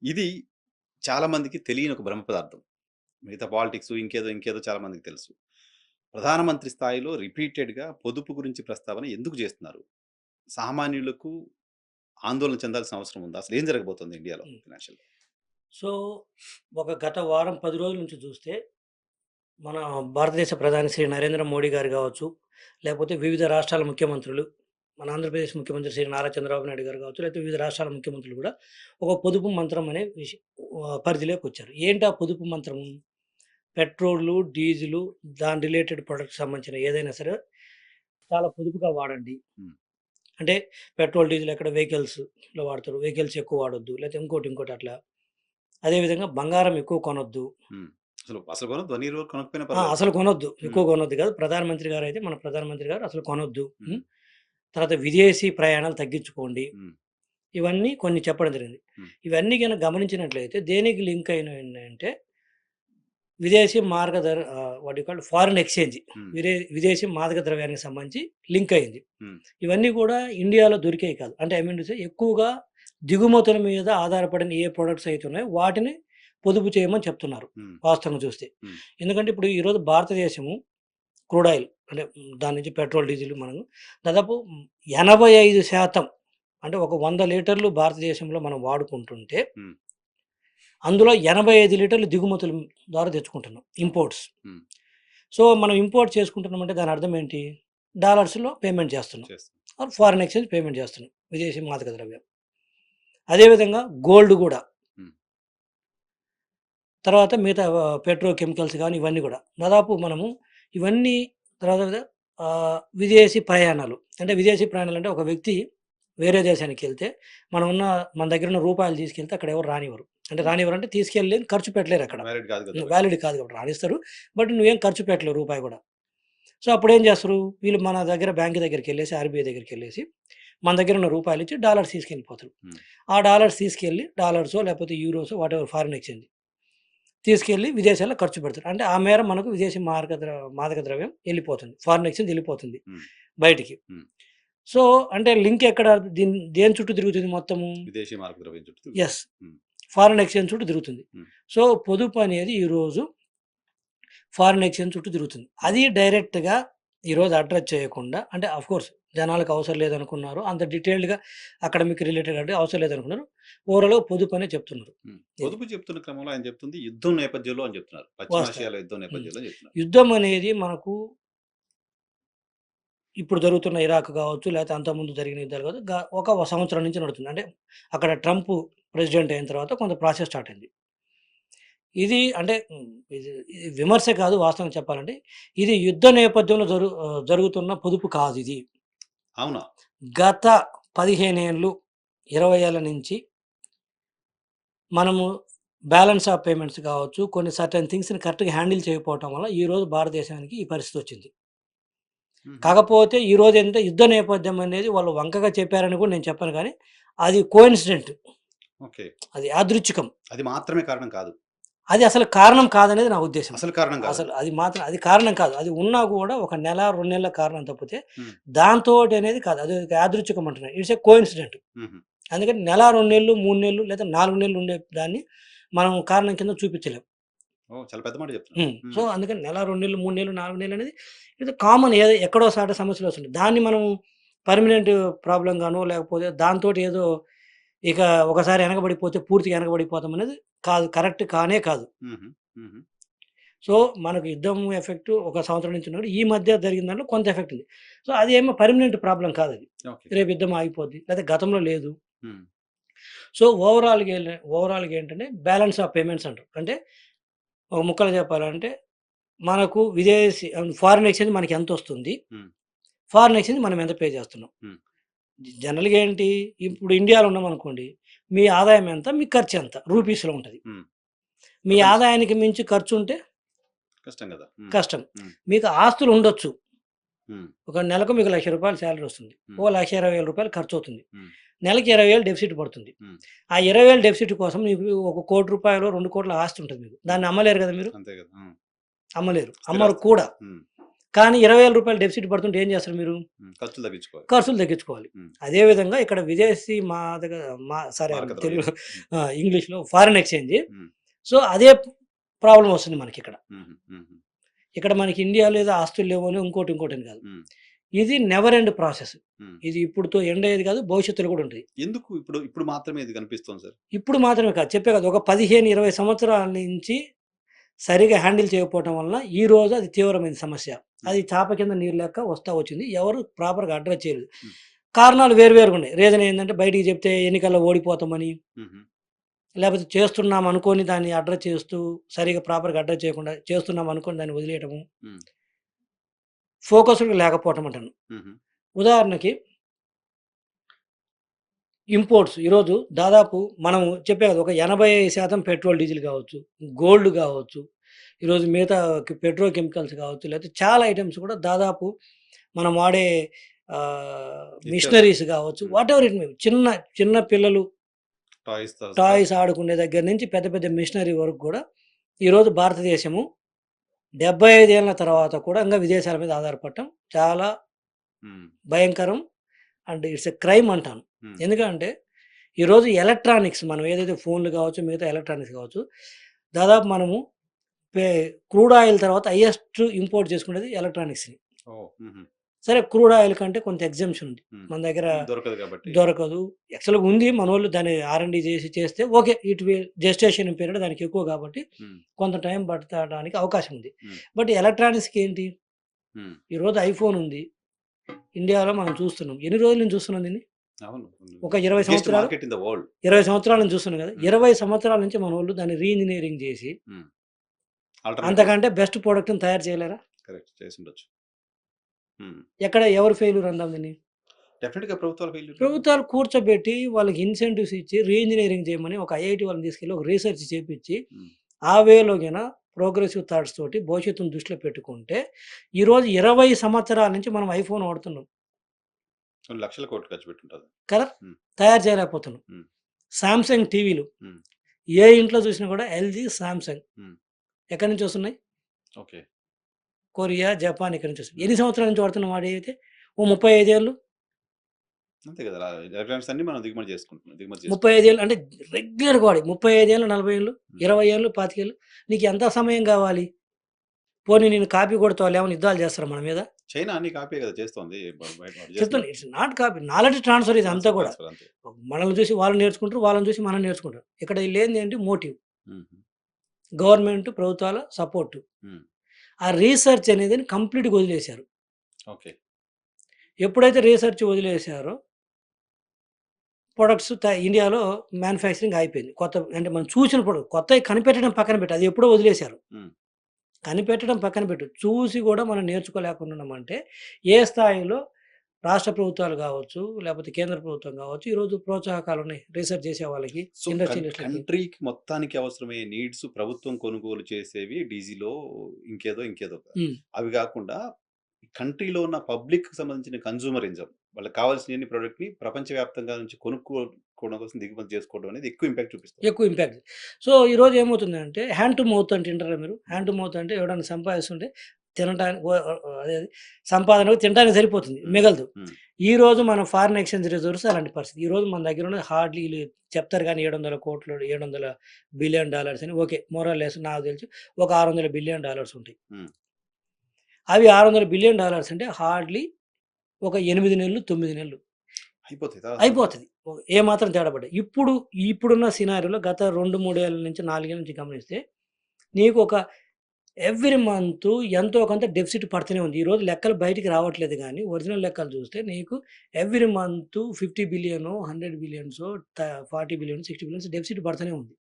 ఇది చాలా మందికి తెలియని ఒక బ్రహ్మ పదార్థం. మిగతా పాలిటిక్స్ ఇంకేదో, ఇంకేదో చాలా మందికి తెలుసు. ప్రధానమంత్రి స్థాయిలో రిపీటెడ్‌గా పొదుపు గురించి ప్రస్తావన ఎందుకు చేస్తున్నారు? సామాన్యులకు ఆందోళన చెందాల్సిన అవసరం ఉందా? అసలు ఏం జరగబోతుంది ఇండియాలో హ్మ్. ఫైనాన్షియల్‌గా? సో, ఒక గత వారం, 10 రోజుల నుంచి చూస్తే, మన భారతదేశ ప్రధాని శ్రీ నరేంద్ర మోడీ గారు గావచ్చు, లేకపోతే వివిధ రాష్ట్రాల ముఖ్యమంత్రులు, మన ఆంధ్రప్రదేశ్ ముఖ్యమంత్రి శ్రీ నారా చంద్రబాబు నాయుడు గారు గావచ్చు, లేకపోతే వివిధ రాష్ట్రాల ముఖ్యమంత్రులు కూడా ఒక పొదుపు మంత్రం అనే పరిధిలోకొచ్చారు. ఏంటి ఆ పొదుపు మంత్రం? పెట్రోలు, డీజిలు, దాని రిలేటెడ్ ప్రొడక్ట్స్ సంబంధించిన ఏదైనా సరే చాలా పొదుపుగా వాడండి. హ్మ్. అంటే పెట్రోల్, డీజిల్ ఎక్కడ వెహికల్స్‌లో వాడతారు. వెహికల్స్ ఎక్కువ వాడొద్దు. లేకపోతే ఇంకోటి అట్లా. అదే విధంగా బంగారం ఎక్కువ కొనొద్దు. హ్మ్. అసలు అసలు కొనొద్దు. అన్ని రోజులు కొనకపోయినా పర్లేదు. అసలు కొనొద్దు. ఎక్కువ హ్మ్. కొనొద్దు కాదు. ప్రధానమంత్రి గారైతే మన ప్రధానమంత్రి గారు అసలు కొనొద్దు. హ్మ్. తర్వాత విదేశీ ప్రయాణాలు తగ్గించుకోండి. హ్మ్. ఇవన్నీ కొన్ని చెప్పడం జరిగింది. హ్మ్. ఇవన్నీ గనక గమనించినట్లయితే దేనికి లింక్ అయినాయంటే విదేశీ what you call foreign exchange. హ్మ్. విదేశీ మాదక ద్రవ్యానికి సంబంధించి లింక్ అయింది. హ్మ్. ఇవన్నీ కూడా ఇండియాలో దొరికేవి కాదు. అంటే ఐ మీన్ టు సే ఎక్కువగా దిగుమతుల మీద ఆధారపడిన ఏ ప్రొడక్ట్స్ అయితే ఉన్నాయో వాటిని పొదుపు చేయమని చెప్తున్నారు హ్మ్. వాస్తవంగా చూస్తే. హ్మ్. ఎందుకంటే ఇప్పుడు ఈరోజు భారతదేశము క్రూడ్ ఆయిల్ అంటే దాని నుంచి పెట్రోల్, డీజిల్ మనం దాదాపు 85% అంటే ఒక 100 లీటర్లు భారతదేశంలో మనం వాడుకుంటుంటే, హ్మ్. అందులో 85 లీటర్లు దిగుమతుల ద్వారా తెచ్చుకుంటున్నాం. అవును. ఇంపోర్ట్స్. హ్మ్. సో, మనం ఇంపోర్ట్ చేసుకుంటున్నామంటే దాని అర్థం ఏంటి? డాలర్స్‌లో పేమెంట్ చేస్తున్నాం. చేస్తాం. ఫారిన్ ఎక్స్‌చేంజ్ పేమెంట్ చేస్తున్నాం. విదేశీ మాదక ద్రవ్యం. అదే విధంగా గోల్డ్ గూడా. హ్మ్. తర్వాత మిగతా పెట్రో కెమికల్స్ గాని ఇవన్నీ గూడా. దాదాపు మనము ఇవన్నీ తర్వాత విదేశీ ప్రయాణాలు. అంటే హ్మ్. విదేశీ ప్రయాణాలంటే ఒక వ్యక్తి వేరే దేశానికెళ్తే మన దగ్గరున్న రూపాయలు తీసుకెళ్తే అక్కడ ఎవరు రానివ్వరు. అంటే హ్మ్. రానివ్వరంటే తీసుకెళ్ళలేరు, ఖర్చు పెట్టలేరక్కడ. వాలిడ్ కాదు కదా! అలాగా. వాలిడ్ కాదు కాబట్టి రానిస్తారు. బట్ నువ్వేం ఖర్చు పెట్టలేవు రూపాయి గూడా. సో, అప్పుడేం చేస్తారు? వీళ్ళు మన దగ్గర బ్యాంక్ దగ్గరికెళ్ళేసి ఆర్‌బీఐ దగ్గరికెళ్ళేసి మన దగ్గర ఉన్న రూపాయలిచ్చి డాలర్స్ తీసుకెళ్ళిపోతారు. హ్మ్. ఆ డాలర్స్ తీసుకెళ్ళి డాలర్సో లేకపోతే యూరోసో వాటెవర్ ఫారిన్ ఎక్స్‌చేంజ్ తీసుకెళ్ళి విదేశాల్లో ఖర్చు పెడతారు. అంటే ఆ మేర మనకు విదేశీ మాదక ద్రవ్యం ఎళ్ళిపోతుంది. ఫారిన్ ఎక్స్‌చేంజ్ ఎళ్ళిపోతుంది హ్మ్. బయటికి. హ్మ్. సో, అంటే లింక్ ఎక్కడ దేని చుట్టూ తిరుగుతుంది మొత్తము? విదేశీ మార్గ ద్రవ్యం చుట్టూ తిరుగుతుంది. యెస్. హ్మ్. ఫారిన్ ఎక్స్‌చేంజ్ చుట్టూ తిరుగుతుంది. హ్మ్. సో, పొదుపు అనేది ఈరోజు ఫారిన్ ఎక్స్‌చేంజ్ చుట్టూ తిరుగుతుంది. హ్మ్. అది డైరెక్ట్‌గా ఈరోజు అడ్రెస్ చేయకుండా అంటే ఆఫ్‌కోర్స్ జనాలకు అవసరం లేదనుకున్నారు. అంత డీటెయిల్డ్‌గా అకాడమిక్ రిలేటెడ్ అంటే అవసరం లేదనుకున్నారు. ఓవరాల్‌గా పొదుపనే చెప్తున్నారు. హ్మ్. ఇది పొదుపు చెప్తున్న క్రమంలో ఆయన చెప్తుంది యుద్ధం నేపథ్యంలో అని చెప్తున్నారు. వాస్తవం. పశ్చిమాసియాలో యుద్ధం హ్మ్. నేపథ్యంలో చెప్తున్నారు. యుద్ధం అనేది మనకు ఇప్పుడు జరుగుతున్న ఇరాక్ కావచ్చు, లేకపోతే అంతకుముందు జరిగిన యుద్ధాలు కావచ్చు, ఒక సంవత్సరం నుంచి నడుస్తుంది. అంటే అక్కడ ట్రంప్ ప్రెసిడెంట్ అయిన తర్వాత కొంత ప్రాసెస్ స్టార్ట్ అయింది. ఇది అంటే ఇది విమర్శ కాదు వాస్తవంగా చెప్పాలంటే. ఇది యుద్ధ నేపథ్యంలో జరుగుతున్న పొదుపు కాదిది. అవునా? గత 15 ఏళ్ళు, 20 ఏళ్ల నుంచి మనము బ్యాలెన్స్ ఆఫ్ పేమెంట్స్ కావచ్చు, కొన్ని సర్టెన్ థింగ్స్‌ని కరెక్ట్‌గా హ్యాండిల్ చేయకపోవటం వల్ల ఈరోజు భారతదేశానికి ఈ పరిస్థితొచ్చింది. హుహు. కాకపోతే ఈరోజేంటంటే యుద్ధ నేపథ్యం అనేది వాళ్ళు వంకగా చెప్పారని కూడా నేను చెప్పను గానీ, అది కోయిన్సిడెంట్. ఓకే. అది యాదృచ్చికం. అది మాత్రమే కారణం కాదు. అది అసలు కారణం కాదనేది నా ఉద్దేశ్యం. అసలు కారణం కాదది. అసలు అది మాత్రం అది కారణం కాదు. అది ఉన్నా గూడా ఒక నెల, 2 నెలల కారణం తప్పితే హ్మ్. దాంతోటనేది కాదు. అది ఒక యాదృచ్చికం అంటున్నా. It's a coincident. హుహు. అందుకని నెల, 2 నెలలు, 3 నెలలు లేదా 4 నెలలు ఉండే దాన్ని మనం కారణం కింద చూపించలేం. ఓహ్! చాలా పెద్ద మాట చెప్తున్నారు. సో, హ్మ్. అందుకని నెల, 2 నెలలు, 3 నెలలు, 4 నెలలు అనేది ఇది కామన్ ఎక్కడో సాట సమస్యలొస్తుంటాయి. దాన్ని మనం పర్మనెంట్ ప్రాబ్లమ్ గానో లేకపోతే దాంతోటి ఏదో ఇక ఒకసారి ఎనకబడిపోతే పూర్తిగా ఎనకబడిపోతామనేది కాదు. కరెక్ట్ కానే కాదు. హుహు. హుహు. సో, మనకు యుద్ధం ఎఫెక్ట్ ఒక సంవత్సరం నుంచి ఉన్నప్పుడు ఈ మధ్య జరిగిన దాంట్లో కొంత ఎఫెక్ట్ ఉంది. సో, అదేమో పర్మనెంట్ ప్రాబ్లమ్ కాదది. ఓకే. రేపు యుద్ధం ఆగిపోద్ది. లేతే గతంలో లేదు. హ్మ్. సో, ఓవరాల్‌గా ఏంటంటే బ్యాలెన్స్ ఆఫ్ పేమెంట్స్ అంటారు. అంటే ఒక ముక్కలో చెప్పాలంటే మనకు ఫారిన్ ఎక్స్‌చేంజ్ మనకెంతొస్తుంది? హ్మ్. ఫారిన్ ఎక్స్‌చేంజ్ మనం ఎంత పే చేస్తున్నాం? హ్మ్. జనరల్‌గా ఏంటి? ఇప్పుడు ఇండియాలో ఉన్నామనుకోండి. మీ ఆదాయం ఎంత? మీ ఖర్చెంత? హ్మ్. రూపీస్‌లో ఉంటది. హ్మ్. మీ ప్రపంచ్ ఆదాయానికి మించి ఖర్చుంటే కష్టం గదా! హ్మ్. కష్టం. హ్మ్. మీకు ఆస్తులుండొచ్చు. హ్మ్. ఒక నెలకు మీకు రూ. 1,00,000 సాలరీ వస్తుంది. ఓ హ్మ్. రూ. 1,20,000 ఖర్చవుతుంది. హ్మ్. నెలకి 20,000 డెఫిసిట్ పడుతుంది. హ్మ్. ఆ 20,000 డెఫిసిట్ కోసం మీకు ఒక రూ. 1,00,00,000 2,00,00,000 ఆస్తి ఉంటది మీకు. హ్మ్. దాన్ని అమ్మలేరు కదా మీరు. అంతే గదా! హ్మ్. అమ్మలేరు. అమ్మరు స్థిరాస్తి. కూడా. హ్మ్. కానీ రూ. 20,000 డెఫిసిట్ పడుతుంటే ఏం చేస్తారు మీరు? ఖర్చులు తగ్గించుకోవాలి. ఖర్చులు తగ్గించుకోవాలి. హ్మ్. అదే విధంగా ఇక్కడ విదేశీ మాదక సారీ మారక తెలుగులో ద్రవ్యాలు. ఇంగ్లీష్‌లో ఫారిన్ ఎక్స్‌చేంజ్. హ్మ్. సో, అదే ప్రాబ్లమ్ వస్తుంది మనకిక్కడ. హుహు. హుహు. ఇక్కడ మనకి ఇండియాలో ఏదో ఆస్తులు లేవనో ఇంకోటి ఇంకోటని కాదు. హ్మ్. ఇది నెవర్ ఎండ్ ప్రాసెస్. హ్మ్. ఇది ఇప్పుడుతో ఎండ్ అయ్యేది కాదు. భవిష్యత్తులో కూడా ఉంటది. ఎందుకు ఇప్పుడు మాత్రమే ఇది కనిపిస్తోంది సార్? ఇప్పుడు మాత్రమే కాదు. చెప్పా కదా! ఒక 15, 20 సంవత్సరాల నుంచి సరిగ్గా హ్యాండిల్ చేయకపోవటం వలన ఈరోజు అది తీవ్రమైన సమస్య. అది చాప కింద నీరు లెక్క వస్తా వచ్చింది. ఎవరు ప్రాపర్‌గా అడ్రెస్ చేయలేదు. హ్మ్. కారణాలు వేరు వేరుగున్నాయి. రీజన్ ఏందంటే బయటికి చెప్తే ఎన్నికల్లో ఓడిపోతామని, హుహు. లేపోతే చేస్తున్నాం అనుకోని దాన్ని అడ్రెస్ చేస్తూ సరిగ్గా ప్రాపర్‌గా అడ్రెస్ చేయకుండా చేస్తున్నాం అనుకోని దాన్ని వదిలేయటము. హ్మ్. ఫోకస్‌డ్‌గా లేకపోవటం అంటాను. హుహు. ఉదాహరణకి ఇంపోర్ట్స్ ఈరోజు దాదాపు మనం చెప్పా కదా! ఒక 80% పెట్రోల్, డీజిల్ కావచ్చు, గోల్డ్ కావచ్చు, ఈరోజు మిగతా పెట్రో కెమికల్స్ కావచ్చు, లేకపోతే చాలా ఐటెమ్స్ కూడా దాదాపు మనం వాడే నిత్యావసర మిషనరీస్ కావచ్చు, హ్మ్. వాటెవర్ ఇట్ మే బి చిన్న చిన్న పిల్లలు టాయ్స్‌తో సహా. టాయ్స్ ఆడుకునే దగ్గర నుంచి పెద్ద పెద్ద మిషనరీ వరకు కూడా ఈరోజు భారతదేశము 75 ఏళ్ల తర్వాత కూడా ఇంకా విదేశాల మీద ఆధారపడటం చాలా హ్మ్. భయంకరం. అండ్ ఇట్స్ ఎ క్రైమ్ అంటాను. హ్మ్. ఎందుకంటే ఈరోజు ఎలక్ట్రానిక్స్ మనం ఏదైతే ఫోన్‌లు కావచ్చు, మిగతా ఎలక్ట్రానిక్స్ కావచ్చు, దాదాపు మనము పే క్రూడ్ ఆయిల్ తర్వాత హైయెస్ట్ ఇంపోర్ట్ చేసుకునేది ఎలక్ట్రానిక్స్‌ని. ఓహ్! హుహు. సరే క్రూడ్ ఆయిల్ కంటే కొంత ఎగ్జంప్షన్ ఉంది. హ్మ్. మన దగ్గర దొరకదు కాబట్టి. దొరకదు. యాక్చువల్‌గా ఉంది. మనోళ్ళు దాన్ని ఆర్&డి చేస్తే okay. It will gestation period దానికి ఎక్కువ కాబట్టి హ్మ్. కొంత టైం పడతాడానికి అవకాశం ఉంది. హ్మ్. బట్ ఎలక్ట్రానిక్స్‌కి ఏంటి? హ్మ్. ఈరోజు ఐఫోన్ ఉంది. ఇండియాలో మనం చూస్తున్నాం. ఎన్ని రోజుల నుంచి చూస్తున్నాం దీన్ని? అవును. ఒక 20 బిగ్గెస్ట్ సంవత్సరాలు, మార్కెట్ ఇన్ ద వరల్డ్. 20 సంవత్సరాల నుంచి చూస్తున్నాం కదా! హ్మ్. 20 సంవత్సరాల నుంచి మనోళ్ళు దాన్ని ఇంజినీరింగ్ చేసి హ్మ్. ఆల్టర్‌నేటివ్స్ అంతకంటే బెస్ట్ ప్రొడక్ట్‌ని తయారు చేయలేరా? కరెక్ట్ చేసుండొచ్చు. హ్మ్. ఎక్కడ ఎవరు ఫెయిల్యూర్ అందాం దీన్ని? డెఫినిట్‌గా ప్రభుత్వాల ఫెయిల్యూరే కదా! ప్రభుత్వాలు కూర్చోబెట్టి వాళ్ళకి ఇన్సెంటివ్స్ ఇచ్చి ఇంజినీరింగ్ చేయమని ఒక ఐఐటీ వాళ్ళని తీసుకెళ్ళి ఒక రీసెర్చ్ చేపిచ్చి హ్మ్. ఆ వేలో గిన ప్రోగ్రెసివ్ థాట్స్ తోటి భవిష్యత్తును దృష్టిలో పెట్టుకుంటే ఈరోజు 20 సంవత్సరాల నుంచి మనం ఐఫోన్ వాడుతున్నాం. కొన్ని లక్షల కోట్లు ఖర్చు పెట్టుంటారు. కదా! హ్మ్. తయారు చేయలేకపోతున్నాం. హ్మ్. సామ్‌సంగ్ టీవీలు హ్మ్. ఏ ఇంట్లో చూసినా కూడా ఎల్‌జీ, సామ్‌సంగ్ హ్మ్. ఎక్కడి నుంచి వస్తున్నాయి? ఓకే. కొరియా, జపాన్ ఇక్కడి నుంచి వస్తున్నాయి. హ్మ్. ఎన్ని సంవత్సరాల నుంచి వాడుతున్నాం వాడైతే? ఓ 35 ఏళ్ళు. అంతే కదా! ఎలక్ట్రానిక్స్ అన్నీ మనం దిగుమతి చేసుకుంటున్నాం. దిగుమతి చేసుకుంటున్నాం. 35 ఏళ్ళు అంటే రెగ్యులర్‌గా వాడి 35 ఏళ్ళు, 40 ఏళ్ళు, హ్మ్. 20 ఏళ్ళు, 25 ఏళ్ళు నీకు ఎంత సమయం కావాలి? పోనీ నేను కాపీ కొడితే వాళ్ళేమన్నా యుద్ధాలు చేస్తారా మన మీద? చైనా అన్ని కాపీయే కదా చేస్తోంది. బయట వాడు చెప్తాను చేస్తున్నాడు. It's not copy. Knowledge transfer ఇదంతా కూడా. ట్రాన్స్‌ఫర్ అంతే. మనల్ని చూసి వాళ్ళు నేర్చుకుంటారు. వాళ్ళని చూసి మనం నేర్చుకుంటాం. ఇక్కడ లేనిదేంటి మోటివ్. హుహు. గవర్నమెంట్, ప్రభుత్వాల సపోర్ట్. హ్మ్. ఆ రీసెర్చ్ అనేదని కంప్లీట్‌గా వదిలేశారు. ఓకే. ఎప్పుడైతే రీసెర్చ్ వదిలేశారో ప్రొడక్ట్స్ ఇండియాలో మ్యానుఫ్యాక్చరింగ్ ఆగిపోయింది. అంటే మనం చూసిన ప్రొడక్ట్ కొత్తయి కనిపెట్టడం పక్కన పెట్టి అది ఎప్పుడో వదిలేశారు. హ్మ్. కనిపెట్టడం పక్కన పెట్టు. చూసి కూడా మనం నేర్చుకోలేకుండా ఉన్నామంటే ఏ స్థాయిలో రాష్ట్ర ప్రభుత్వాలు కావచ్చు, లేకపోతే కేంద్ర ప్రభుత్వం కావచ్చు, ఈరోజు ప్రోత్సాహకాలున్నాయి. రీసెర్చ్ చేసే వాళ్ళకి, సో, ఇండస్ట్రియలిస్ట్‌లకి. కంట్రీకి మొత్తానికి అవసరమయ్యే నీడ్స్ ప్రభుత్వం కొనుగోలు చేసేవి డీజిలో ఇంకేదో. హ్మ్. అవి గాకుండా కంట్రీలో ఉన్న పబ్లిక్‌కి సంబంధించిన కన్స్యూమరిజం వాళ్ళకి కావాల్సిన ప్రొడక్ట్‌ని ప్రపంచవ్యాప్తంగా నుంచి కొనుక్కోవడం కోసం దిగుమతి చేసుకోవడం అనేది ఎక్కువ ఇంపాక్ట్ చూపిస్తుంది. ఎక్కువ ఇంపాక్ట్. సో, ఈరోజు ఏమవుతుందంటే హ్యాండ్ టు మౌత్ అంటే వింటారా మీరు? హ్యాండ్ టు మౌత్ అంటే ఎవడన్నా సంపాదిస్తుంటే తినటానికి అదేది సంపాదనకు తినటానికి సరిపోతుంది. హ్మ్. మిగలదు. హ్మ్. ఈరోజు మన ఫారిన్ ఎక్స్‌చేంజ్ రిజర్వ్స్ అలాంటి పరిస్థితి. ఈరోజు మన దగ్గర ఉన్నది హార్డ్‌లీ చెప్తారు గానీ 700,00,00,000 $700 బిలియన్ అని ఓకే. మోర్ ఆర్ లెస్ నాకు తెలిసి ఒక $600 బిలియన్ ఉంటాయి. హ్మ్. అవి $600 బిలియన్ అంటే హార్డ్‌లీ ఒక 8 నెలలు, 9 నెలలు అయిపోతాయి తర్వాత. అయిపోతది. ఏమాత్రం తేడా పడ్డా. ఇప్పుడున్న సినారియోలో గత 2, 3 ఏళ్ల నుంచి 4 ఏళ్ల నుంచి గమనిస్తే నీకు ఒక ఎవ్రీ మంత్ ఎంతో కొంత డెఫిసిట్ పడుతూనే ఉంది. ఈరోజు లెక్కలు బయటికి రావట్లేదు గానీ, ఒరిజినల్ లెక్కలు చూస్తే నీకు every month 50 బిలియనో, 100 బిలియన్సో, 40 billions, 60 billions deficit పడుతూనే ఉంది.